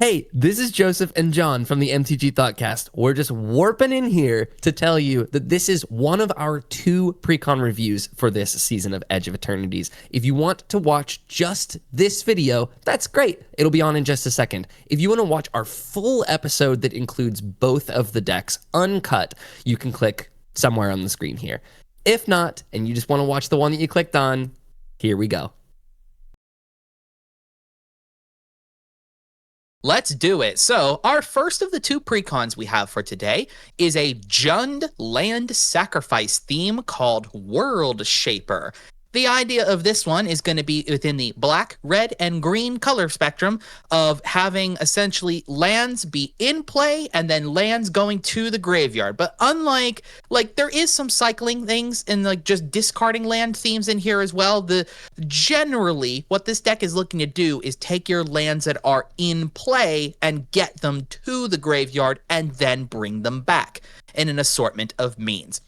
Hey, this is Joseph and John from the MTG Thoughtcast. We're just warping in here to tell you that this is one of our 2 pre-con reviews for this season of Edge of Eternities. If you want to watch just this video, that's great. It'll be on in just a second. If you want to watch our full episode that includes both of the decks uncut, you can click somewhere on the screen here. If not, and you just want to watch the one that you clicked on, here we go. Let's do it. So our first of the 2 precons we have for today is a Jund land sacrifice theme called World Shaper. The idea of this one is going to be within the black, red, and green color spectrum of having essentially lands be in play and then lands going to the graveyard. But unlike, there is some cycling things and just discarding land themes in here as well. Generally, what this deck is looking to do is take your lands that are in play and get them to the graveyard and then bring them back in an assortment of means.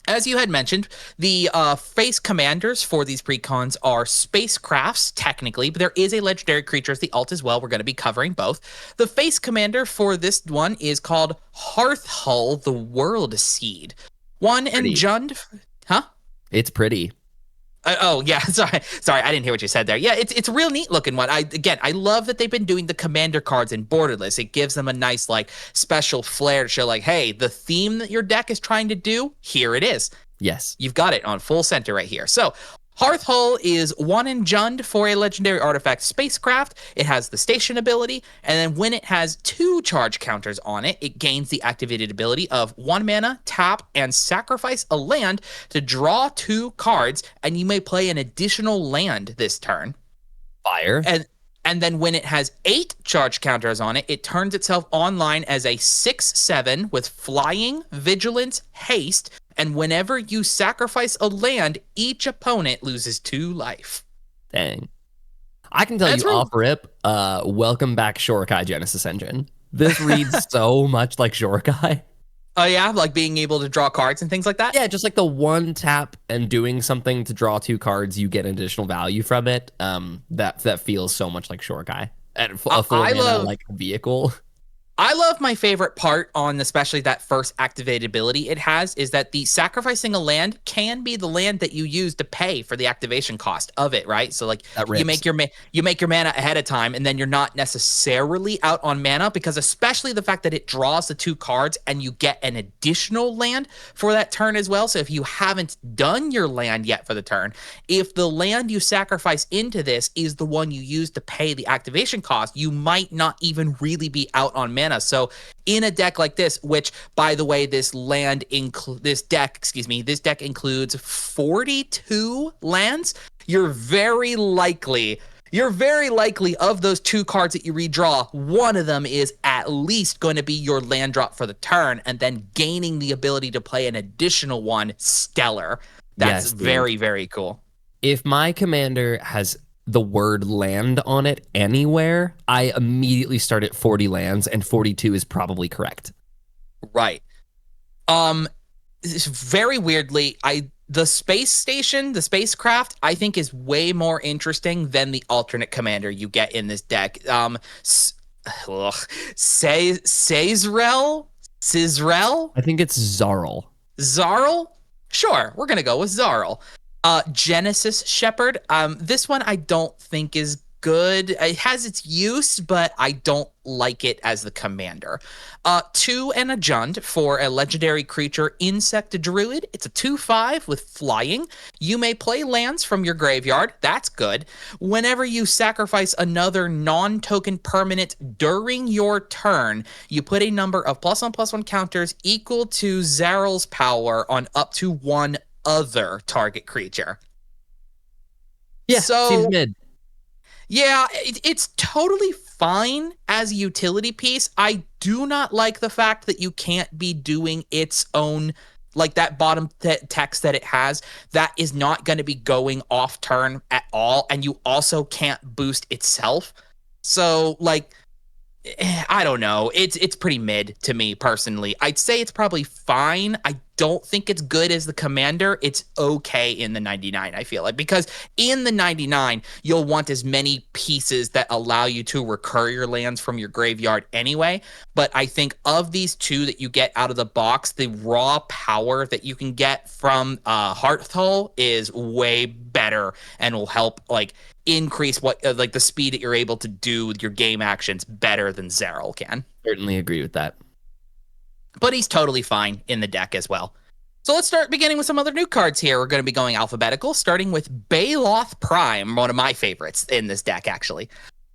As you had mentioned, the face commanders for these precons are spacecrafts, technically, but there is a legendary creature as the alt as well. We're going to be covering both. The face commander for this one is called Hearthhull, the World Seed. One and Jund... Huh? It's pretty. Oh, yeah. Sorry, I didn't hear what you said there. Yeah, it's a real neat looking one. I love that they've been doing the commander cards in borderless. It gives them a nice, special flair to show, hey, the theme that your deck is trying to do, here it is. Yes. You've got it on full center right here. So, Hearthhull is 1 in Jund for a legendary artifact spacecraft. It has the station ability, and then when it has 2 charge counters on it, it gains the activated ability of 1 mana, tap, and sacrifice a land to draw 2 cards, and you may play an additional land this turn. Fire. And then when it has 8 charge counters on it, it turns itself online as a 6/7 with flying, vigilance, haste, and whenever you sacrifice a land, each opponent loses 2 life. Dang. I can tell you off rip, welcome back Shorekai Genesis Engine. This reads so much like Shorekai. Oh yeah, being able to draw cards and things like that? Yeah, just the 1 tap and doing something to draw 2 cards, you get additional value from it. That feels so much like Shorekai. And a full mana vehicle. I love my favorite part on especially that first activated ability it has is that the sacrificing a land can be the land that you use to pay for the activation cost of it, right? So you make your mana ahead of time and then you're not necessarily out on mana because especially the fact that it draws the 2 cards and you get an additional land for that turn as well. So if you haven't done your land yet for the turn, if the land you sacrifice into this is the one you use to pay the activation cost, you might not even really be out on mana. So in a deck like this, which by the way, this deck includes 42 lands, you're very likely of those 2 cards that you redraw, one of them is at least going to be your land drop for the turn, and then gaining the ability to play an additional one, stellar. That's very, very cool. If my commander has the word land on it anywhere, I immediately start at 40 lands, and 42 is probably correct. Right. Very weirdly, the space station, the spacecraft, I think is way more interesting than the alternate commander you get in this deck. Sizrel? I think it's Zarl. Zarl? Sure, we're gonna go with Zarl. Genesis Shepherd. This one I don't think is good. It has its use, but I don't like it as the commander. 2 and a Jund for a legendary creature, Insect Druid. It's a 2/5 with flying. You may play lands from your graveyard. That's good. Whenever you sacrifice another non-token permanent during your turn, you put a number of +1/+1 counters equal to Zarl's power on up to 1 other target creature. Yeah, seems mid. Yeah, it's totally fine as a utility piece. I do not like the fact that you can't be doing its own, that bottom text that it has, that is not going to be going off turn at all, and you also can't boost itself. So, I don't know. It's pretty mid to me personally. I'd say it's probably fine. I don't think it's good as the commander. It's okay in the 99, I feel like, because in the 99, you'll want as many pieces that allow you to recur your lands from your graveyard anyway. But I think of these two that you get out of the box, the raw power that you can get from Hearthole is way better and will help like increase what like the speed that you're able to do with your game actions better than Zeril can. Certainly agree with that. But he's totally fine in the deck as well. So let's start beginning with some other new cards here. We're going to be going alphabetical, starting with Baloth Prime, one of my favorites in this deck, actually.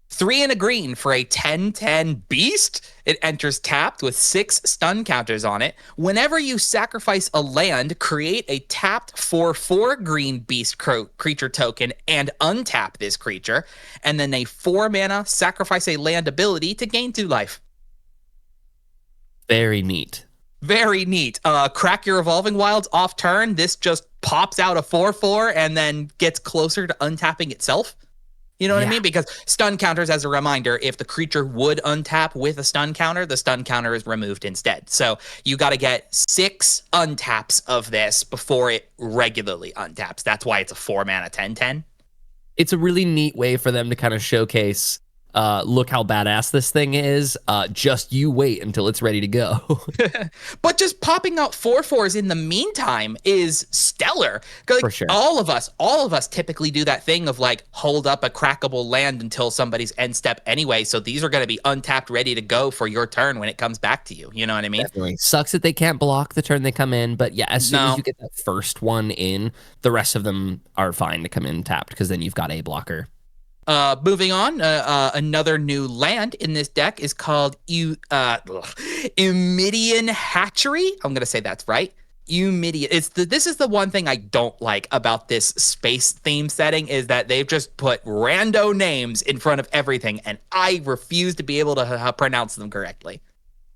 3 and a green for a 10/10 beast. It enters tapped with 6 stun counters on it. Whenever you sacrifice a land, create a tapped 4/4 green beast creature token and untap this creature. And then a 4 mana sacrifice a land ability to gain 2 life. Very neat. Very neat. Crack your Evolving Wilds off turn. This just pops out a 4/4 and then gets closer to untapping itself. You know what I mean? Because stun counters, as a reminder, if the creature would untap with a stun counter, the stun counter is removed instead. So you got to get 6 untaps of this before it regularly untaps. That's why it's a 4 mana 10/10. It's a really neat way for them to kind of showcase, look how badass this thing is. Just you wait until it's ready to go. But just popping out 4/4s in the meantime is stellar. Like, for sure. All of us typically do that thing of like hold up a crackable land until somebody's end step anyway. So these are going to be untapped, ready to go for your turn when it comes back to you. You know what I mean? Definitely. Sucks that they can't block the turn they come in, but yeah, as soon as you get that first one in, the rest of them are fine to come in tapped because then you've got a blocker. Moving on, another new land in this deck is called Imidian Hatchery. I'm gonna say that's right. Imidian. This is the one thing I don't like about this space theme setting is that they've just put rando names in front of everything, and I refuse to be able to pronounce them correctly.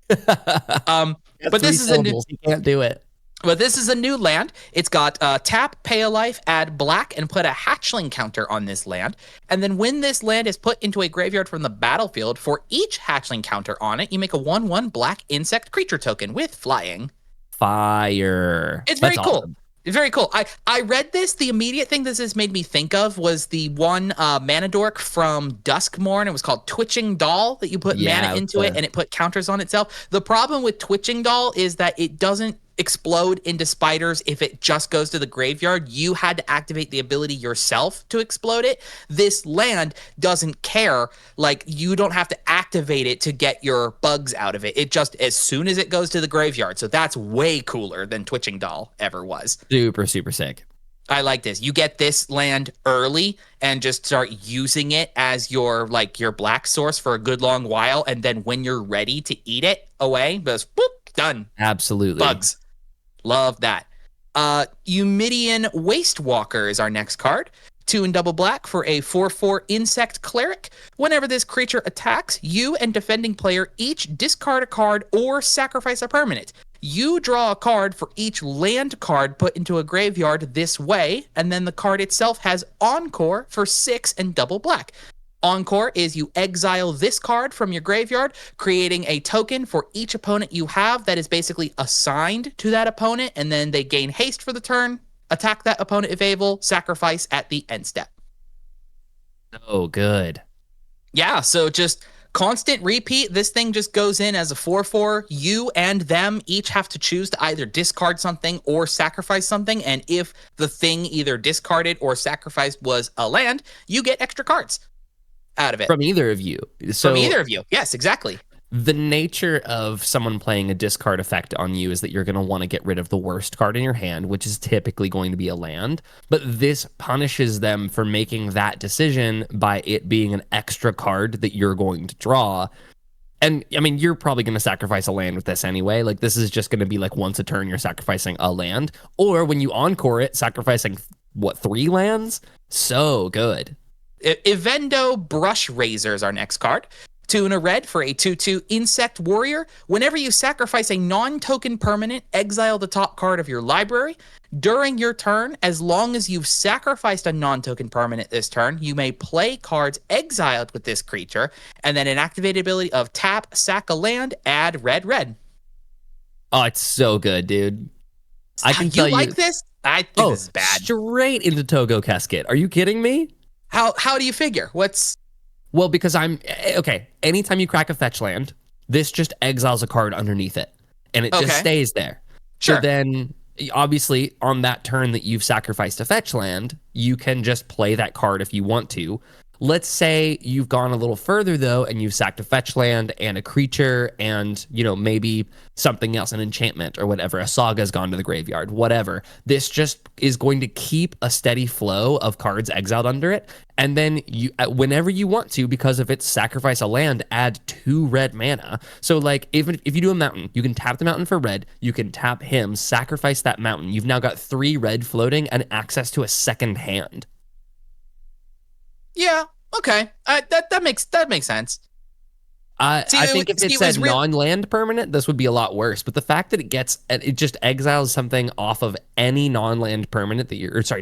But this is you can't do it. But this is a new land. It's got tap, pay a life, add black, and put a hatchling counter on this land. And then when this land is put into a graveyard from the battlefield, for each hatchling counter on it, you make a 1/1 black insect creature token with flying. Fire. It's very cool. Awesome. It's very cool. I read this. The immediate thing this has made me think of was the one mana dork from Duskmourn. It was called Twitching Doll that you put mana into it and it put counters on itself. The problem with Twitching Doll is that it doesn't explode into spiders if it just goes to the graveyard. You had to activate the ability yourself to explode it. This land doesn't care. Like, you don't have to activate it to get your bugs out of it. It just, as soon as it goes to the graveyard. So that's way cooler than Twitching Doll ever was. Super, super sick. I like this. You get this land early and just start using it as your black source for a good long while. And then when you're ready to eat it away, goes boop, done. Absolutely. Bugs. Love that. Imidian Wastewalker is our next card. 2 and double black for a 4/4 insect cleric. Whenever this creature attacks, you and defending player each discard a card or sacrifice a permanent. You draw a card for each land card put into a graveyard this way, and then the card itself has Encore for 6 and double black. Encore is you exile this card from your graveyard, creating a token for each opponent you have that is basically assigned to that opponent, and then they gain haste for the turn, attack that opponent if able, sacrifice at the end step. Oh, good. Yeah, so just constant repeat. This thing just goes in as a 4/4. You and them each have to choose to either discard something or sacrifice something, and if the thing either discarded or sacrificed was a land, you get extra cards out of it. From either of you. From either of you. Yes, exactly. The nature of someone playing a discard effect on you is that you're going to want to get rid of the worst card in your hand, which is typically going to be a land. But this punishes them for making that decision by it being an extra card that you're going to draw. And I mean, you're probably going to sacrifice a land with this anyway. Like, this is just going to be like once a turn you're sacrificing a land. Or when you encore it, sacrificing, 3 lands? So good. Evento Brush Razor is our next card. 2 and a red for a 2/2 insect warrior. Whenever you sacrifice a non-token permanent, exile the top card of your library. During your turn, as long as you've sacrificed a non-token permanent this turn, you may play cards exiled with this creature, and then an activated ability of tap, sack a land, add red. Oh, it's so good, dude. I can tell you. You like this? I think this is bad. Straight into Togo Cascade. Are you kidding me? How do you figure? Well, because okay. Anytime you crack a fetch land, this just exiles a card underneath it, and it just stays there. Sure. So then, obviously, on that turn that you've sacrificed a fetch land, you can just play that card if you want to. Let's say you've gone a little further, though, and you've sacked a fetch land and a creature and, maybe something else, an enchantment or whatever. A saga's gone to the graveyard, whatever. This just is going to keep a steady flow of cards exiled under it. And then you, whenever you want to, because of its sacrifice a land, add 2 red mana. So, like, if you do a mountain, you can tap the mountain for red. You can tap him, sacrifice that mountain. You've now got 3 red floating and access to a second hand. Yeah. Okay. That makes sense. I think if it said non-land permanent, this would be a lot worse. But the fact that it just exiles something off of any non-land permanent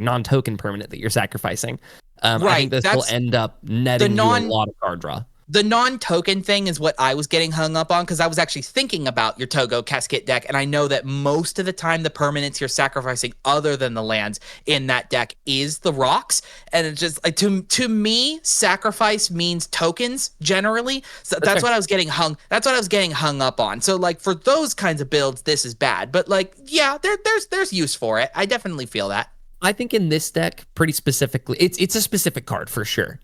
non-token permanent that you're sacrificing. I think this will end up netting you a lot of card draw. The non-token thing is what I was getting hung up on, because I was actually thinking about your Togo Cascade deck, and I know that most of the time the permanents you're sacrificing other than the lands in that deck is the rocks, and it's just like, to me, sacrifice means tokens generally. So that's what I was getting hung up on. So like for those kinds of builds, this is bad, but like there's use for it. I definitely feel that. I think in this deck, pretty specifically, it's a specific card for sure.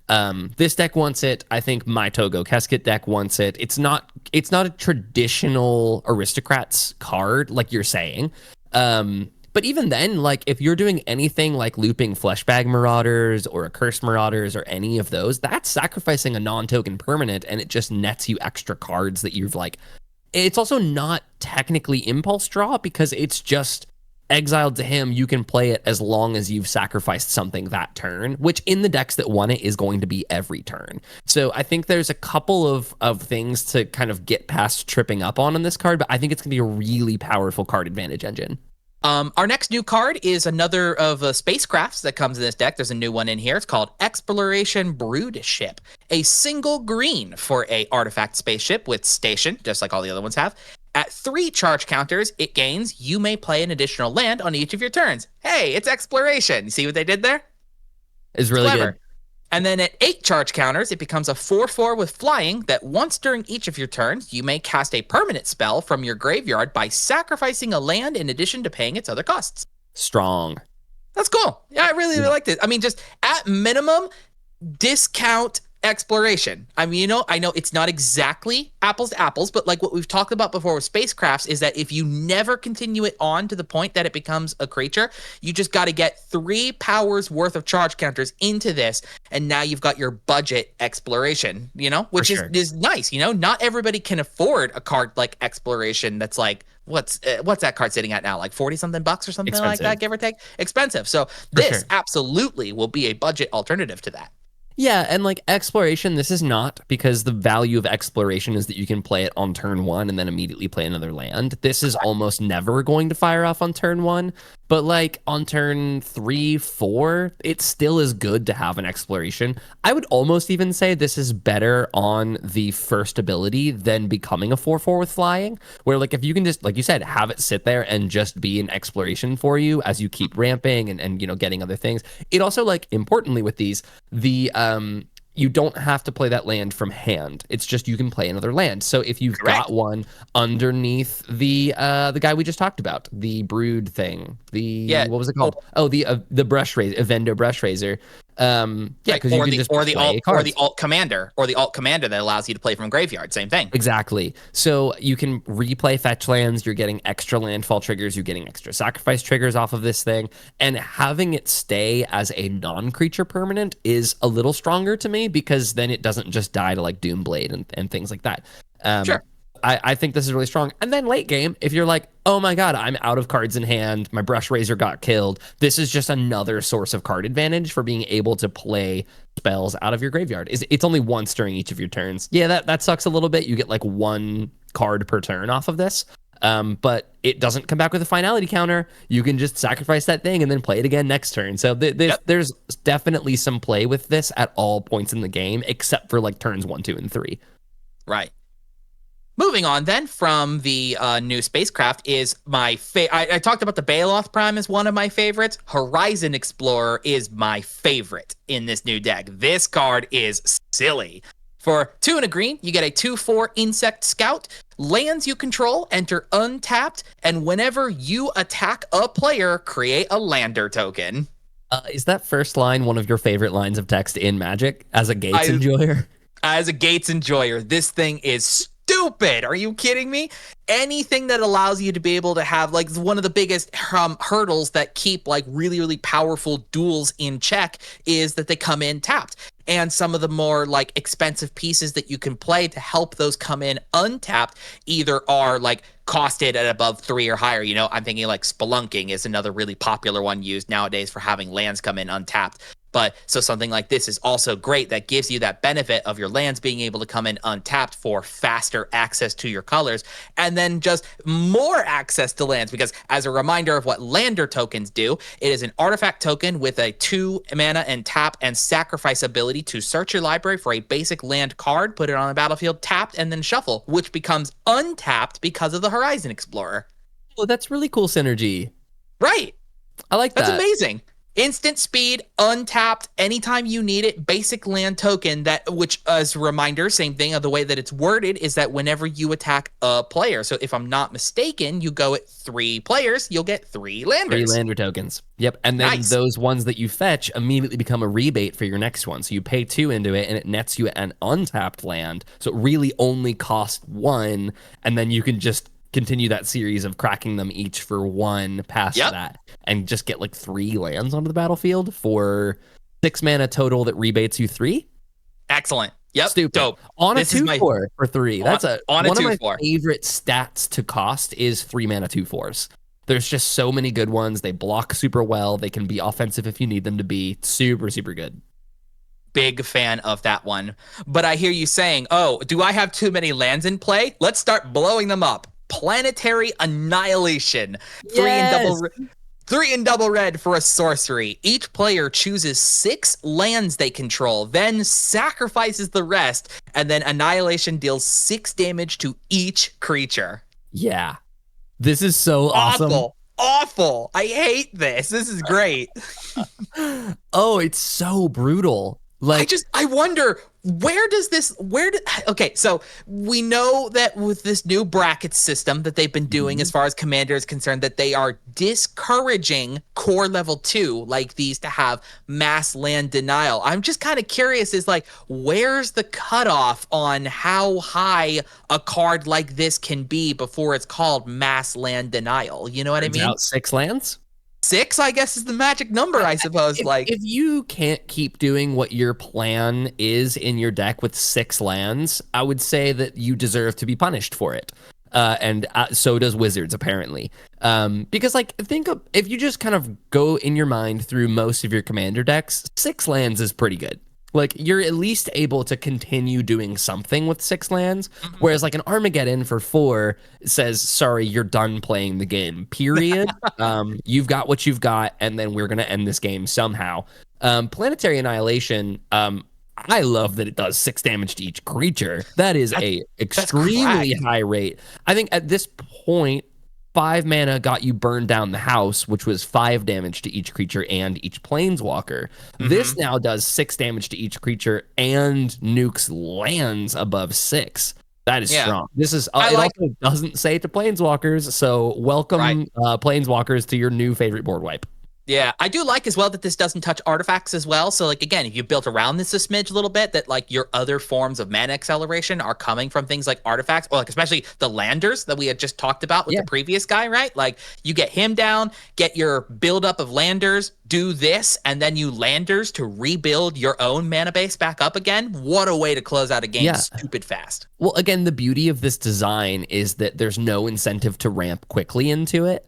This deck wants it. I think my Togo Cascade deck wants it. It's not a traditional Aristocrats card like you're saying. But even then, like if you're doing anything like looping Fleshbag Marauders or a Curse Marauders or any of those, that's sacrificing a non-token permanent, and it just nets you extra cards that you've like. It's also not technically impulse draw because it's just exiled to him. You can play it as long as you've sacrificed something that turn, which in the decks that won it is going to be every turn. So I think there's a couple of things to kind of get past tripping up on in this card, but I think it's going to be a really powerful card advantage engine. Our next new card is another of the spacecrafts that comes in this deck. There's a new one in here. It's called Exploration Brood Ship. A single green for a artifact spaceship with station, just like all the other ones have. At 3 charge counters, it gains, you may play an additional land on each of your turns. Hey, it's exploration. You see what they did there? It's really good. And then at 8 charge counters, it becomes a 4/4 with flying that once during each of your turns, you may cast a permanent spell from your graveyard by sacrificing a land in addition to paying its other costs. Strong. That's cool. Yeah, I really like this. I mean, just at minimum, discount exploration. I mean, I know it's not exactly apples to apples, but like what we've talked about before with spacecrafts is that if you never continue it on to the point that it becomes a creature, you just got to get 3 powers worth of charge counters into this, and now you've got your budget exploration, which is nice. Not everybody can afford a card like exploration that's like, what's that card sitting at now? Like 40 something bucks or something like that, give or take. Expensive. So this absolutely will be a budget alternative to that. Yeah, and like exploration, this is not, because the value of exploration is that you can play it on turn 1 and then immediately play another land. This is almost never going to fire off on turn 1, but like on turn 3, 4, it still is good to have an exploration. I would almost even say this is better on the first ability than becoming a 4/4 with flying, where like if you can just, like you said, have it sit there and just be an exploration for you as you keep ramping and getting other things. It also, like, importantly with these, you don't have to play that land from hand. It's just you can play another land. So if you've got one underneath the guy we just talked about, the brood thing, what was it called? The brush raiser, Evento brush raiser. Because you can just play the alt commander that allows you to play from graveyard. Same thing. Exactly. So you can replay fetch lands. You're getting extra landfall triggers. You're getting extra sacrifice triggers off of this thing, and having it stay as a non-creature permanent is a little stronger to me, because then it doesn't just die to like Doomblade and things like that. Sure. I think this is really strong. And then late game, if you're like, oh my god, I'm out of cards in hand, my brush raiser got killed, this is just another source of card advantage for being able to play spells out of your graveyard. It's only once during each of your turns. Yeah, that sucks a little bit. You get like 1 card per turn off of this. But it doesn't come back with a finality counter. You can just sacrifice that thing and then play it again next turn. So there's definitely some play with this at all points in the game, except for like turns 1, 2, and 3. Right. Moving on then from the new spacecraft is my I talked about the Baloth Prime as one of my favorites. Horizon Explorer is my favorite in this new deck. This card is silly. For 2 and a green, you get a 2/4 Insect Scout. Lands you control enter untapped, and whenever you attack a player, create a lander token. Is that first line one of your favorite lines of text in Magic as a Gates enjoyer? As a Gates enjoyer, this thing is stupid. Are you kidding me? Anything that allows you to be able to have like one of the biggest hurdles that keep like really, really powerful duels in check is that they come in tapped. And some of the more like expensive pieces that you can play to help those come in untapped either are like costed at above 3 or higher. You know, I'm thinking like Spelunking is another really popular one used nowadays for having lands come in untapped. But so something like this is also great that gives you that benefit of your lands being able to come in untapped for faster access to your colors, and then just more access to lands, because as a reminder of what lander tokens do, it is an artifact token with a 2 mana and tap and sacrifice ability to search your library for a basic land card, put it on the battlefield tapped, and then shuffle, which becomes untapped because of the Horizon Explorer. Oh, that's really cool synergy. Right. I like that. That's amazing. Instant speed, untapped, anytime you need it, basic land token that, which as a reminder, same thing of the way that it's worded, is that whenever you attack a player. So if I'm not mistaken, you go at 3 players, you'll get 3 landers. 3 lander tokens. Yep. And then those ones that you fetch immediately become a rebate for your next one. So you pay 2 into it and it nets you an untapped land. So it really only costs 1. And then you can just continue that series of cracking them each for 1 past that, and just get like 3 lands onto the battlefield for 6 mana total that rebates you 3. Excellent. Yep. Stupid. Dope. On a 2/4 for 3. That's one of my 2/4. favorite stats to cost is 3 mana 2/4s. There's just so many good ones. They block super well. They can be offensive if you need them to be. Super, super good. Big fan of that one. But I hear you saying, oh, do I have too many lands in play? Let's start blowing them up. Planetary Annihilation. 3 and double red for a sorcery. Each player chooses 6 lands they control, then sacrifices the rest, and then Annihilation deals 6 damage to each creature. Yeah. This is so awesome. Awful. I hate this. This is great. Oh, it's so brutal. Like, I wonder, okay, so we know that with this new bracket system that they've been doing as far as Commander is concerned, that they are discouraging core level 2 like these to have mass land denial. I'm just kind of curious, is like, where's the cutoff on how high a card like this can be before it's called mass land denial? You know what I mean? 6 lands? 6, I guess, is the magic number, I suppose. If you can't keep doing what your plan is in your deck with 6 lands, I would say that you deserve to be punished for it. And so does Wizards, apparently. Because, like, if you just kind of go in your mind through most of your Commander decks, 6 lands is pretty good. Like, you're at least able to continue doing something with 6 lands, whereas like an Armageddon for 4 says, sorry, you're done playing the game, period. You've got what you've got, and then we're going to end this game somehow. Planetary Annihilation, I love that it does 6 damage to each creature. That is a extremely high rate. I think at this point, 5 mana got you burned down the house, which was 5 damage to each creature and each planeswalker. This now does 6 damage to each creature and nukes lands above 6. That is strong. This is it also doesn't say to planeswalkers, so welcome planeswalkers to your new favorite board wipe. Yeah, I do like as well that this doesn't touch artifacts as well. So, like, again, if you built around this a smidge a little bit, that, like, your other forms of mana acceleration are coming from things like artifacts, or, like, especially the landers that we had just talked about with the previous guy, right? Like, you get him down, get your buildup of landers, do this, and then you landers to rebuild your own mana base back up again. What a way to close out a game stupid fast. Well, again, the beauty of this design is that there's no incentive to ramp quickly into it,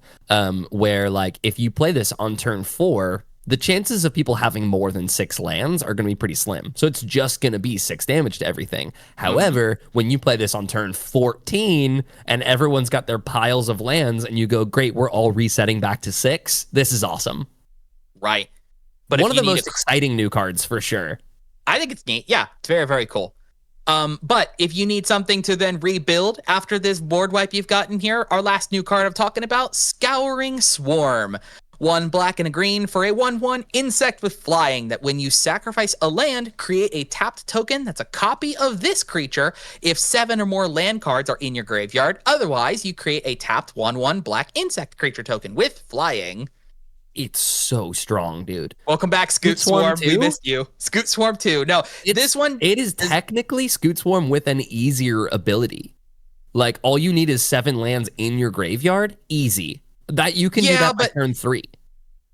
where, like, if you play this on turn 4, the chances of people having more than 6 lands are going to be pretty slim. So it's just going to be 6 damage to everything. However, when you play this on turn 14 and everyone's got their piles of lands and you go, great, we're all resetting back to 6, this is awesome. Right. But one of the most exciting new cards for sure. I think it's neat. Yeah, it's very, very cool. But if you need something to then rebuild after this board wipe you've gotten here, our last new card I'm talking about, Scouring Swarm. 1 black and a green for a 1/1 insect with flying that when you sacrifice a land, create a tapped token that's a copy of this creature if 7 or more land cards are in your graveyard. Otherwise, you create a tapped 1/1 black insect creature token with flying. It's so strong, dude. Welcome back, Scout Swarm. We missed you. Scout Swarm 2. No, this one... It is technically Scout Swarm with an easier ability. Like, all you need is 7 lands in your graveyard. Easy. That you can do that by turn 3.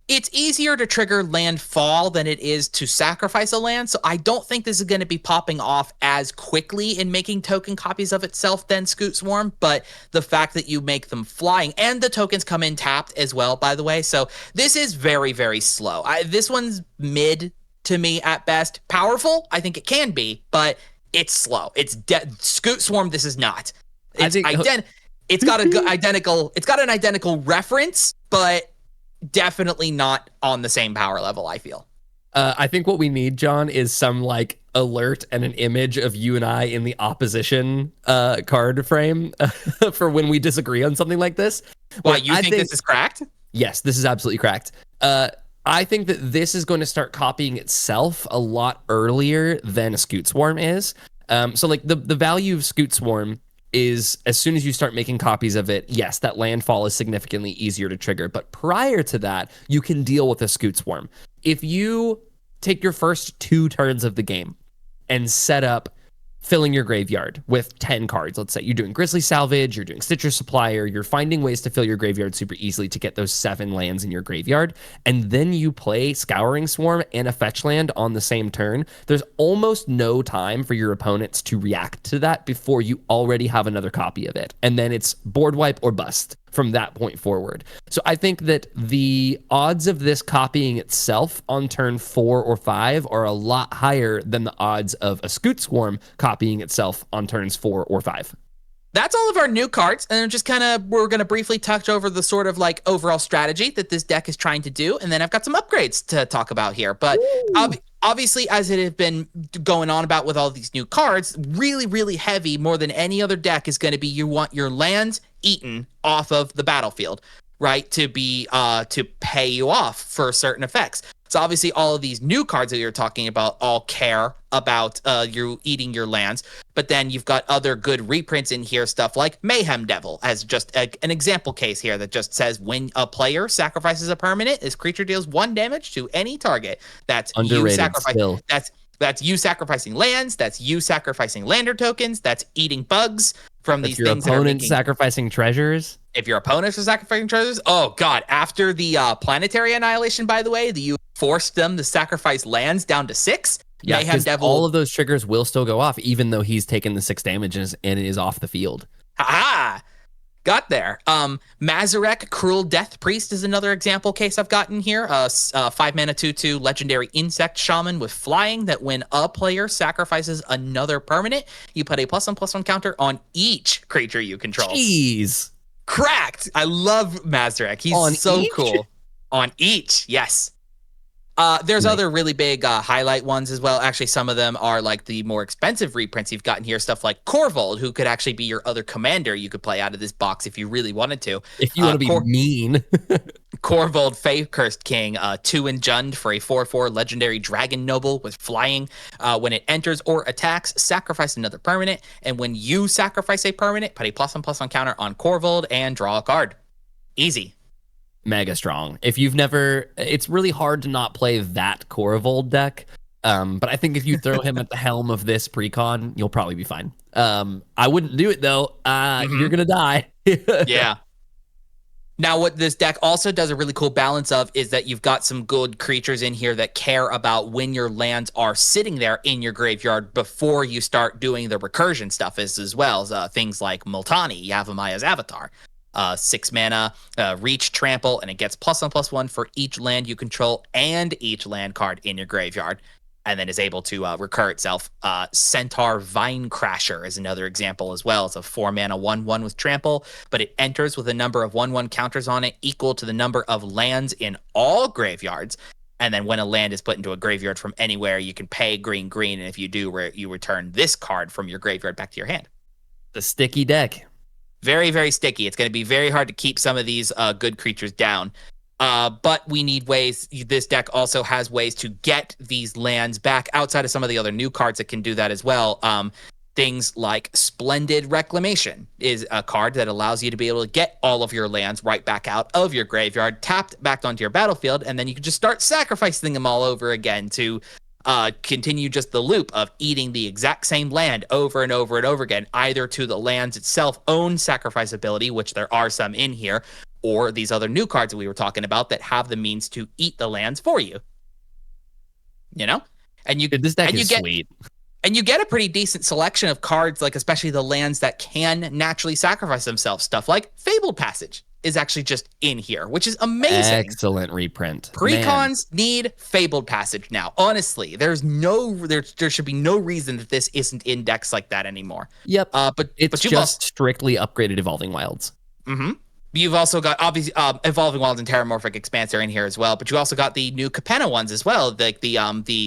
It's easier to trigger landfall than it is to sacrifice a land, so I don't think this is going to be popping off as quickly in making token copies of itself than Scout Swarm, but the fact that you make them flying, and the tokens come in tapped as well, by the way, so this is very, very slow. This one's mid to me at best. Powerful, I think it can be, but it's slow. It's Scout Swarm, this is not. It's got a good it's got an identical reference, but definitely not on the same power level, I feel. I think what we need, John, is some like alert and an image of you and I in the opposition card frame for when we disagree on something like this. Why, you think this is cracked? Yes, this is absolutely cracked. I think that this is going to start copying itself a lot earlier than a Scout Swarm is. So like the value of Scout Swarm is as soon as you start making copies of it, yes, that landfall is significantly easier to trigger. But prior to that, you can deal with a Scout Swarm. If you take your first 2 turns of the game and set up filling your graveyard with 10 cards, let's say you're doing Grizzly Salvage, you're doing Stitcher Supplier, you're finding ways to fill your graveyard super easily to get those 7 lands in your graveyard, and then you play Scouring Swarm and a fetch land on the same turn, there's almost no time for your opponents to react to that before you already have another copy of it. And then it's board wipe or bust from that point forward. So I think that the odds of this copying itself on turn 4 or 5 are a lot higher than the odds of a Scout Swarm copying itself on turns 4 or 5. That's all of our new cards, and just we're going to briefly touch over the sort of like overall strategy that this deck is trying to do, and then I've got some upgrades to talk about here. But obviously, as it has been going on about with all these new cards, really, really heavy, more than any other deck, is going to be you want your lands eaten off of the battlefield, right? To be to pay you off for certain effects. So obviously all of these new cards that you're talking about all care about you eating your lands, but then you've got other good reprints in here, stuff like Mayhem Devil as just an example case here that just says when a player sacrifices a permanent, this creature deals 1 damage to any target. That's underrated still. That's you sacrificing lands, that's you sacrificing lander tokens, that's eating bugs from these things that are making... sacrificing treasures. If your opponents are sacrificing treasures, oh god, after the Planetary Annihilation, by the way, you forced them to sacrifice lands down to 6. Yeah, because all of those triggers will still go off, even though he's taken the 6 damage and is off the field. Ha! Got there. Mazarek, Cruel Death Priest is another example case I've gotten here. 5 mana 2/2 legendary insect shaman with flying that when a player sacrifices another permanent, you put a +1/+1 counter on each creature you control. Jeez. Cracked. I love Mazarek. He's so cool. On each, yes. There's other really big highlight ones as well. Actually, some of them are like the more expensive reprints you've gotten here. Stuff like Corvold, who could actually be your other commander you could play out of this box if you really wanted to. If you want to be mean. Corvold, Fae Cursed King, 2 and Jund for a 4/4 legendary dragon noble with flying. When it enters or attacks, sacrifice another permanent. And when you sacrifice a permanent, put a +1/+1 counter on Corvold and draw a card. Easy. Mega strong. If you've never, it's really hard to not play that Corvold deck. But I think if you throw him at the helm of this precon, you'll probably be fine. I wouldn't do it though. You're gonna die. Yeah. Now, what this deck also does a really cool balance of is that you've got some good creatures in here that care about when your lands are sitting there in your graveyard before you start doing the recursion stuff as well. Things like Multani, Yavamaya's Avatar. 6 mana, reach, trample, and it gets +1/+1 for each land you control and each land card in your graveyard, and then is able to recur itself. Centaur Vine Crasher is another example as well. It's a 4 mana 1/1 with trample, but it enters with a number of 1/1 counters on it equal to the number of lands in all graveyards. And then when a land is put into a graveyard from anywhere, you can pay green, and if you do, you return this card from your graveyard back to your hand. The sticky deck. Very, very sticky. It's going to be very hard to keep some of these good creatures down. But we need ways. This deck also has ways to get these lands back outside of some of the other new cards that can do that as well. Things like Splendid Reclamation is a card that allows you to be able to get all of your lands right back out of your graveyard, tapped back onto your battlefield, and then you can just start sacrificing them all over again to continue just the loop of eating the exact same land over and over and over again, either to the land's itself own sacrifice ability, which there are some in here, or these other new cards that we were talking about that have the means to eat the lands for you. You know? And you this deck is sweet. And you get a pretty decent selection of cards, like especially the lands that can naturally sacrifice themselves. Stuff like Fabled Passage is actually just in here, which is amazing. Excellent reprint. PreCons need Fabled Passage now. Honestly, there should be no reason that this isn't in decks like that anymore. Yep. But it's just strictly upgraded Evolving Wilds. Mm-hmm. You've also got obviously Evolving Wilds and Terramorphic Expanse are in here as well, but you also got the new Capenna ones as well, like the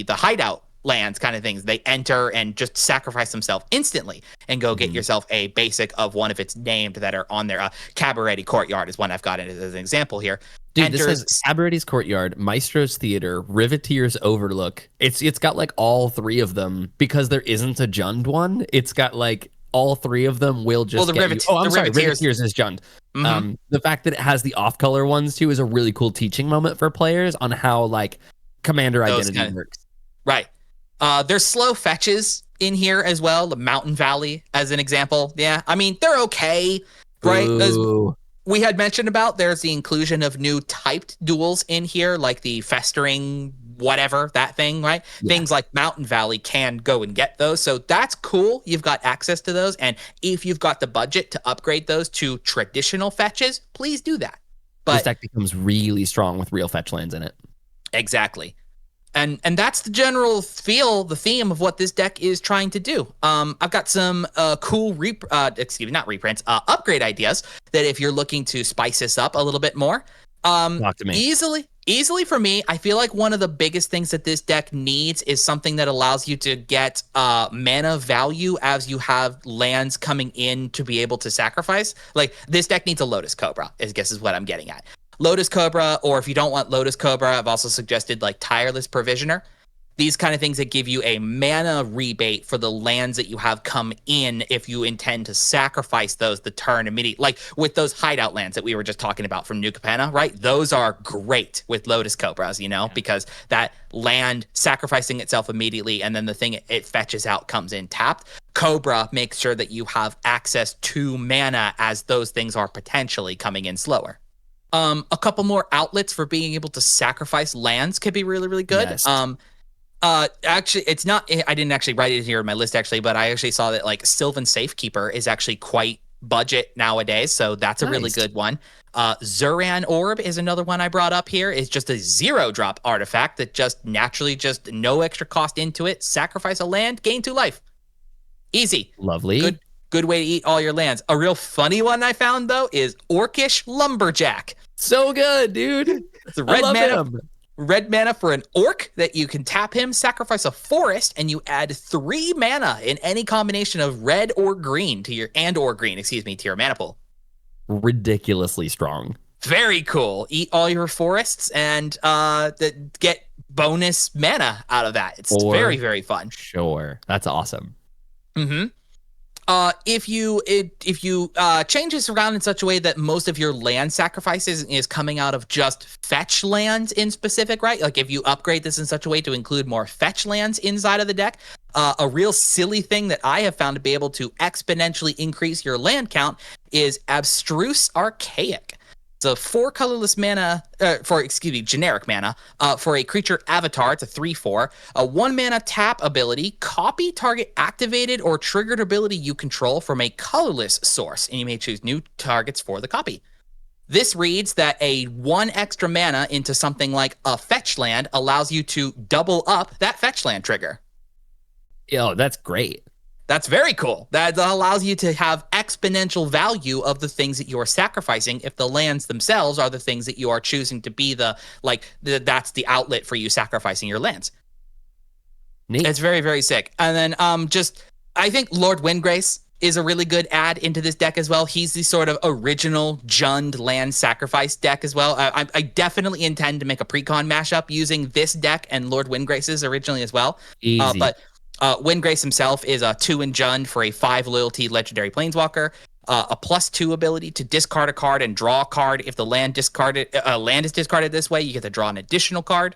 hideout lands kind of things. They enter and just sacrifice themselves instantly and go get yourself a basic of one of its named that are on there. Cabaret Courtyard is one I've got as an example here. Dude, this has Cabaret's Courtyard, Maestro's Theater, Riveteer's Overlook. It's got like all three of them because there isn't a Jund one. It's got like all three of them will just Riveteers is Jund. Mm-hmm. The fact that it has the off-color ones too is a really cool teaching moment for players on how like Commander identity works. Right. There's slow fetches in here as well. The Mountain Valley, as an example. Yeah, I mean, they're okay, right? As we had mentioned about, there's the inclusion of new typed duels in here, like the Festering whatever, that thing, right? Yeah. Things like Mountain Valley can go and get those. So that's cool. You've got access to those. And if you've got the budget to upgrade those to traditional fetches, please do that. But this deck becomes really strong with real fetch lands in it. Exactly. And that's the general feel, the theme of what this deck is trying to do. I've got some cool upgrade ideas that if you're looking to spice this up a little bit more. Talk to me. Easily for me, I feel like one of the biggest things that this deck needs is something that allows you to get mana value as you have lands coming in to be able to sacrifice. Like this deck needs a Lotus Cobra, I guess is what I'm getting at. Lotus Cobra, or if you don't want Lotus Cobra, I've also suggested like Tireless Provisioner. These kind of things that give you a mana rebate for the lands that you have come in if you intend to sacrifice those the turn immediately. Like with those hideout lands that we were just talking about from New Capenna, right? Those are great with Lotus Cobras, because that land sacrificing itself immediately and then the thing it fetches out comes in tapped. Cobra makes sure that you have access to mana as those things are potentially coming in slower. A couple more outlets for being able to sacrifice lands could be really, really good. Yes. Actually, it's not. I didn't actually write it here in my list, actually, but I actually saw that like Sylvan Safekeeper is actually quite budget nowadays, so that's a really good one. Zuran Orb is another one I brought up here. It's just a 0-drop artifact that just naturally, just no extra cost into it. Sacrifice a land, gain 2 life. Easy. Lovely. Good way to eat all your lands. A real funny one I found, though, is Orcish Lumberjack. So good, dude. It's a red mana for an orc that you can tap him, sacrifice a forest, and you add 3 mana in any combination of red or green to your mana pool. Ridiculously strong. Very cool. Eat all your forests and get bonus mana out of that. It's very, very fun. Sure. That's awesome. Mm-hmm. If you change this around in such a way that most of your land sacrifices is coming out of just fetch lands in specific, right? Like if you upgrade this in such a way to include more fetch lands inside of the deck, a real silly thing that I have found to be able to exponentially increase your land count is Obstruuse Archaic. It's a 4 colorless mana, generic mana, for a creature avatar. It's a 3/4. A 1 mana tap ability. Copy target activated or triggered ability you control from a colorless source, and you may choose new targets for the copy. This reads that a 1 extra mana into something like a fetch land allows you to double up that fetch land trigger. Yo, that's great. That's very cool. That allows you to have exponential value of the things that you are sacrificing if the lands themselves are the things that you are choosing to be that's the outlet for you sacrificing your lands. Neat. It's very, very sick. And then I think Lord Windgrace is a really good add into this deck as well. He's the sort of original Jund land sacrifice deck as well. I definitely intend to make a precon mashup using this deck and Lord Windgrace's originally as well. Easy. But Windgrace himself is a 2 in Jund for a 5 loyalty legendary planeswalker, a +2 ability to discard a card and draw a card. If the land is discarded this way, you get to draw an additional card.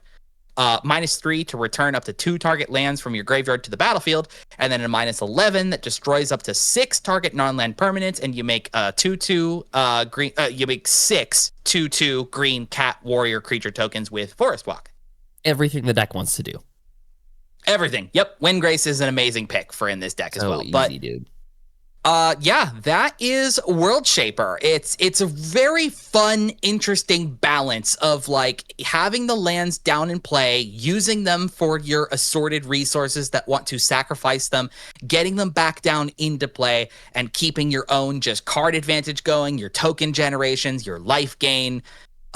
-3 to return up to 2 target lands from your graveyard to the battlefield, and then a -11 that destroys up to 6 target non-land permanents, and you make 2/2 green. You make 6 2/2 green cat warrior creature tokens with Forest Walk. Everything the deck wants to do. Everything. Yep. Windgrace is an amazing pick for in this deck as well. Easy, dude. Yeah, that is World Shaper. It's a very fun, interesting balance of like having the lands down in play, using them for your assorted resources that want to sacrifice them, getting them back down into play, and keeping your own just card advantage going, your token generations, your life gain.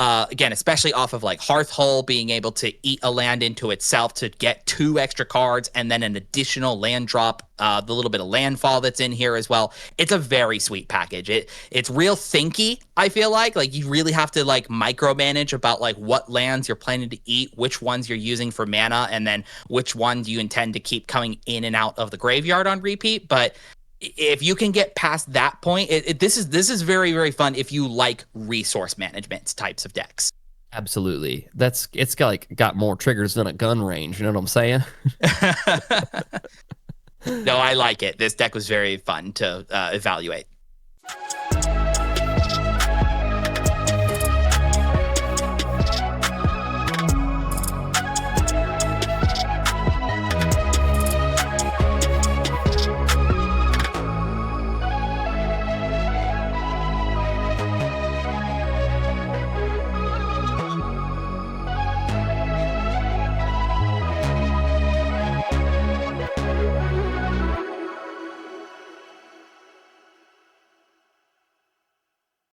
Again, especially off of like Hearthhole, being able to eat a land into itself to get 2 extra cards and then an additional land drop, the little bit of landfall that's in here as well. It's a very sweet package. It's real thinky, I feel like you really have to like micromanage about like what lands you're planning to eat, which ones you're using for mana, and then which ones you intend to keep coming in and out of the graveyard on repeat. But if you can get past that point, this is very, very fun if you like resource management types of decks. Absolutely. It's got more triggers than a gun range. You know what I'm saying? No, I like it. This deck was very fun to evaluate.